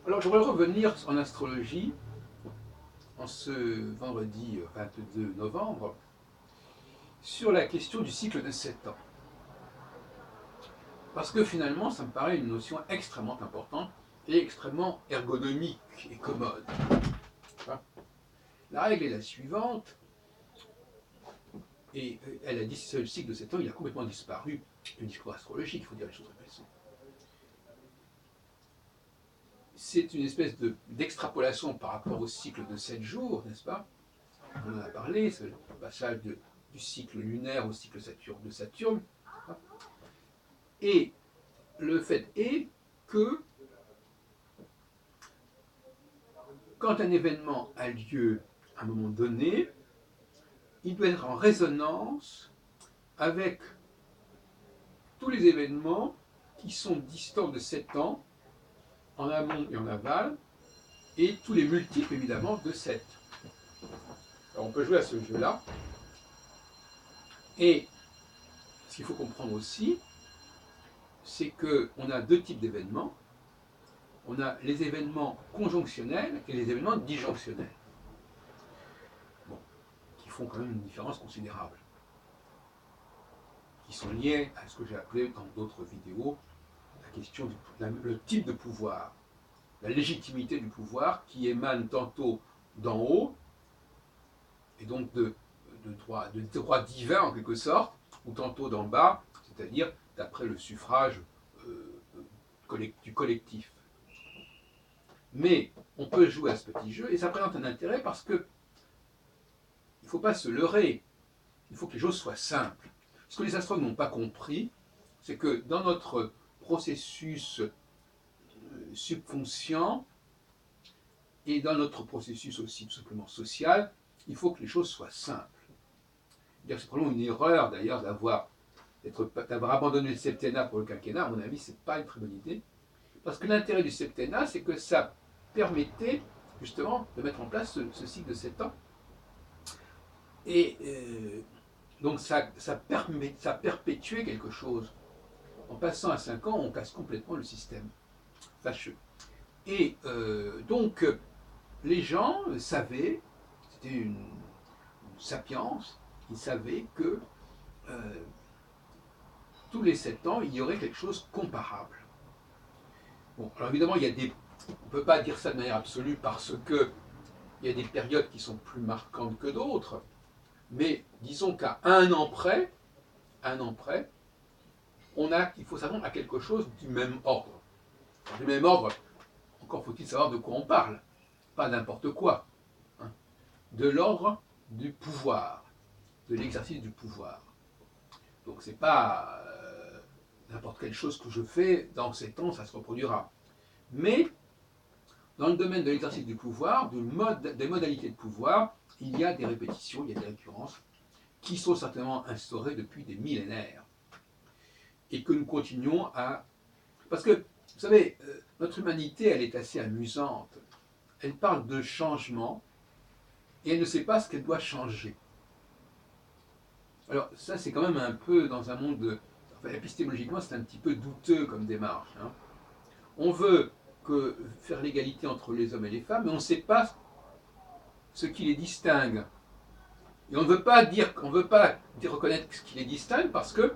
Alors, je voudrais revenir en astrologie, en ce vendredi 22 novembre, sur la question du cycle de 7 ans. Parce que finalement, ça me paraît une notion extrêmement importante et extrêmement ergonomique et commode. La règle est la suivante, et elle a dit que le cycle de 7 ans, il a complètement disparu du discours astrologique, il faut dire les choses comme elles sont. C'est une espèce d'extrapolation par rapport au cycle de 7 jours, n'est-ce pas? On en a parlé, c'est le passage du cycle lunaire au cycle de Saturne. Et le fait est que quand un événement a lieu à un moment donné, il doit être en résonance avec tous les événements qui sont distants de 7 ans, en amont et en aval, et tous les multiples évidemment de 7. Alors on peut jouer à ce jeu-là. Et ce qu'il faut comprendre aussi, c'est qu'on a deux types d'événements. On a les événements conjonctionnels et les événements disjonctionnels. Bon, qui font quand même une différence considérable. Qui sont liés à ce que j'ai appelé dans d'autres vidéos la question le type de pouvoir, la légitimité du pouvoir qui émane tantôt d'en haut, et donc de droit divin en quelque sorte, ou tantôt d'en bas, c'est-à-dire d'après le suffrage du collectif. Mais on peut jouer à ce petit jeu, et ça présente un intérêt parce que il ne faut pas se leurrer, il faut que les choses soient simples. Ce que les astrologues n'ont pas compris, c'est que dans notre processus subconscient et dans notre processus aussi tout simplement social, il faut que les choses soient simples. C'est probablement une erreur d'ailleurs d'avoir abandonné le septennat pour le quinquennat. À mon avis, ce n'est pas une très bonne idée. Parce que l'intérêt du septennat, c'est que ça permettait justement de mettre en place ce cycle de 7 ans. Et donc ça perpétuait quelque chose. En passant à 5 ans, on casse complètement le système fâcheux. Et donc, les gens savaient, c'était une sapience, ils savaient que tous les 7 ans, il y aurait quelque chose de comparable. Bon, alors évidemment, on ne peut pas dire ça de manière absolue parce que il y a des périodes qui sont plus marquantes que d'autres, mais disons qu'à un an près, il faut s'attendre à quelque chose du même ordre. Du même ordre, encore faut-il savoir de quoi on parle, pas n'importe quoi. Hein. De l'ordre du pouvoir, de l'exercice du pouvoir. Donc c'est pas n'importe quelle chose que je fais, dans 7 ans, ça se reproduira. Mais dans le domaine de l'exercice du pouvoir, des modalités de pouvoir, il y a des répétitions, il y a des récurrences qui sont certainement instaurées depuis des millénaires et que nous continuons à... Parce que, vous savez, notre humanité, elle est assez amusante. Elle parle de changement et elle ne sait pas ce qu'elle doit changer. Alors ça, c'est quand même un peu dans un monde... Enfin, épistémologiquement, c'est un petit peu douteux comme démarche. Hein. On veut faire l'égalité entre les hommes et les femmes, mais on ne sait pas ce qui les distingue. Et on ne veut pas reconnaître ce qui les distingue parce que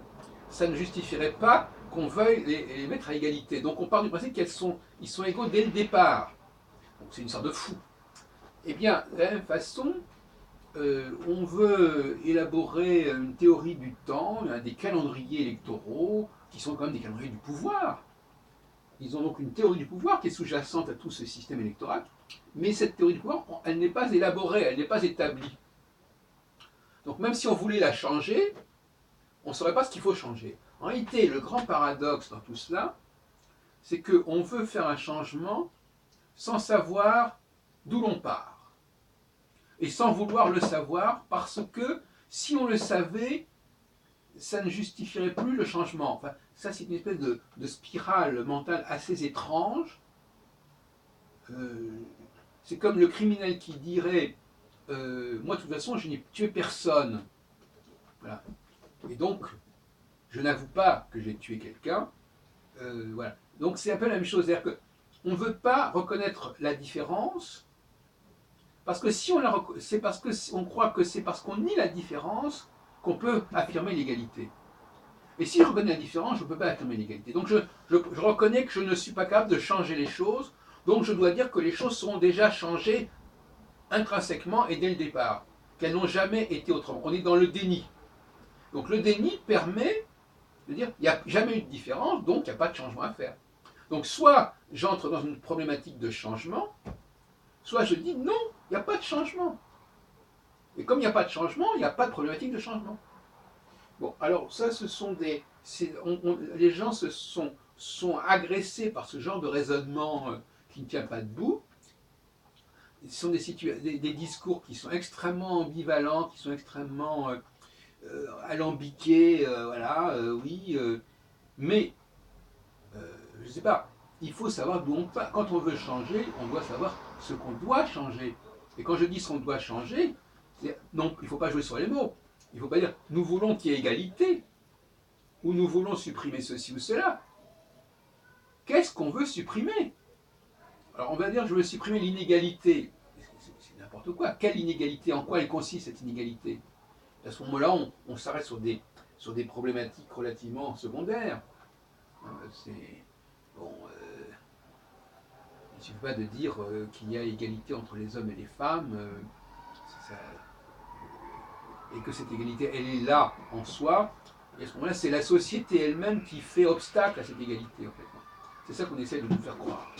ça ne justifierait pas qu'on veuille les mettre à égalité. Donc on part du principe qu'ils sont égaux dès le départ. Donc c'est une sorte de fou. Eh bien, de la même façon, on veut élaborer une théorie du temps, des calendriers électoraux, qui sont quand même des calendriers du pouvoir. Ils ont donc une théorie du pouvoir qui est sous-jacente à tout ce système électoral, mais cette théorie du pouvoir, elle n'est pas élaborée, elle n'est pas établie. Donc même si on voulait la changer, on ne saurait pas ce qu'il faut changer. En réalité, le grand paradoxe dans tout cela, c'est qu'on veut faire un changement sans savoir d'où l'on part. Et sans vouloir le savoir, parce que si on le savait, ça ne justifierait plus le changement. Enfin, ça, c'est une espèce de spirale mentale assez étrange. C'est comme le criminel qui dirait moi de toute façon je n'ai tué personne. Voilà. Et donc, je n'avoue pas que j'ai tué quelqu'un. Voilà. Donc c'est un peu la même chose. C'est-à-dire qu'on ne veut pas reconnaître la différence, parce que si on la c'est parce qu'on croit que c'est parce qu'on nie la différence qu'on peut affirmer l'égalité. Et si je reconnais la différence, je ne peux pas affirmer l'égalité. Donc je reconnais que je ne suis pas capable de changer les choses, donc je dois dire que les choses seront déjà changées intrinsèquement et dès le départ, qu'elles n'ont jamais été autrement. On est dans le déni. Donc le déni permet de dire il n'y a jamais eu de différence, donc il n'y a pas de changement à faire. Donc soit j'entre dans une problématique de changement, soit je dis non, il n'y a pas de changement. Et comme il n'y a pas de changement, il n'y a pas de problématique de changement. Bon, alors ça, ce sont des... les gens sont agressés par ce genre de raisonnement qui ne tient pas debout. Ce sont des discours qui sont extrêmement ambivalents, qui sont extrêmement alambiqués, voilà, oui. Mais, je ne sais pas, il faut savoir d'où on part. Quand on veut changer, on doit savoir ce qu'on doit changer. Et quand je dis ce qu'on doit changer, non, il ne faut pas jouer sur les mots. Il ne faut pas dire nous voulons qu'il y ait égalité ou nous voulons supprimer ceci ou cela. Qu'est-ce qu'on veut supprimer? Alors on va dire je veux supprimer l'inégalité. C'est n'importe quoi. Quelle inégalité? En quoi elle consiste cette inégalité? À ce moment-là, on s'arrête sur des problématiques relativement secondaires. C'est bon. Il ne suffit pas de dire qu'il y a égalité entre les hommes et les femmes. Ça, et que cette égalité, elle est là en soi, et à ce moment-là, c'est la société elle-même qui fait obstacle à cette égalité, en fait. C'est ça qu'on essaie de nous faire croire.